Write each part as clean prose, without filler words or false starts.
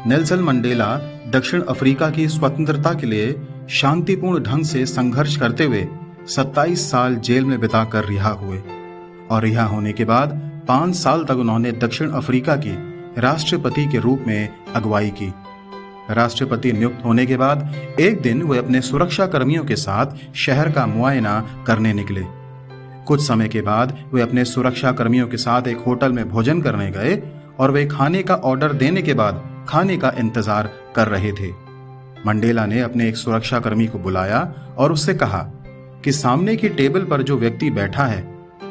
Nelson Mandela दक्षिण Africa की स्वतंत्रता के लिए शांतिपूर्ण ढंग से संघर्ष करते हुए 27 साल जेल में बिताकर रिहा हुए और रिहा होने के बाद 5 साल तक उन्होंने दक्षिण अफ्रीका की राष्ट्रपति के रूप में अगुवाई की। राष्ट्रपति नियुक्त होने के बाद एक दिन वे अपने सुरक्षा कर्मियों के साथ शहर का मुआयना करने निकले। कुछ समय के बाद वे अपने सुरक्षा कर्मियों के साथ एक होटल में भोजन करने गए और वे खाने का ऑर्डर देने के बाद खाने का इंतजार कर रहे थे। मंडेला ने अपने एक सुरक्षा कर्मी को बुलाया और उससे कहा कि सामने की टेबल पर जो व्यक्ति बैठा है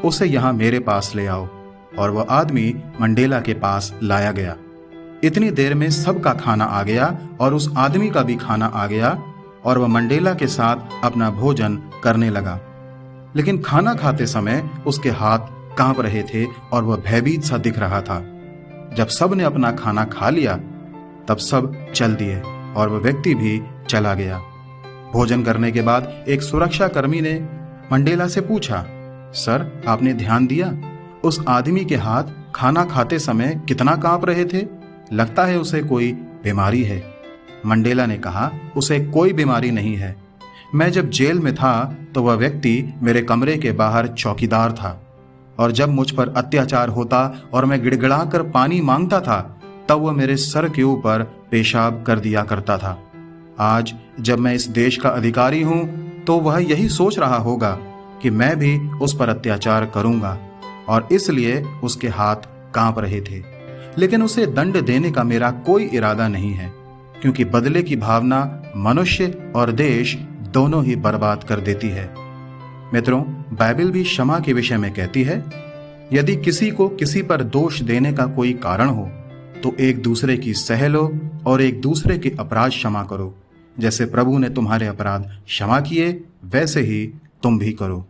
उसे यहां मेरे पास ले आओ, और वह आदमी मंडेला के पास लाया गया। इतनी देर में सबका खाना आ गया और उस आदमी का भी खाना आ गया और वह मंडेला के साथ अपना भोजन करने लगा। लेकिन खाना खाते समय उसके हाथ कांप रहे थे और वह भयभीत सा दिख रहा था। जब सब ने अपना खाना खा लिया तब सब चल दिए और वह व्यक्ति भी चला गया। भोजन करने के बाद एक सुरक्षा कर्मी ने मंडेला से पूछा, सर, आपने ध्यान दिया उस आदमी के हाथ खाना खाते समय कितना कांप रहे थे? लगता है उसे कोई बीमारी है। मंडेला ने कहा, उसे कोई बीमारी नहीं है। मैं जब जेल में था तो वह व्यक्ति मेरे कमरे के बाहर चौकीदार था और जब मुझ पर अत्याचार होता और मैं गिड़गिड़ाकर पानी मांगता था तब वह मेरे सर के ऊपर पेशाब कर दिया करता था। आज जब मैं इस देश का अधिकारी हूं तो वह यही सोच रहा होगा कि मैं भी उस पर अत्याचार करूंगा और इसलिए उसके हाथ कांप रहे थे। लेकिन उसे दंड देने का मेरा कोई इरादा नहीं है, क्योंकि बदले की भावना मनुष्य और देश दोनों ही बर्बाद कर देती है। मित्रों, बाइबल भी क्षमा के विषय में कहती है, यदि किसी को किसी पर दोष देने का कोई कारण हो तो एक दूसरे की सह लो और एक दूसरे के अपराध क्षमा करो। जैसे प्रभु ने तुम्हारे अपराध क्षमा किए वैसे ही तुम भी करो।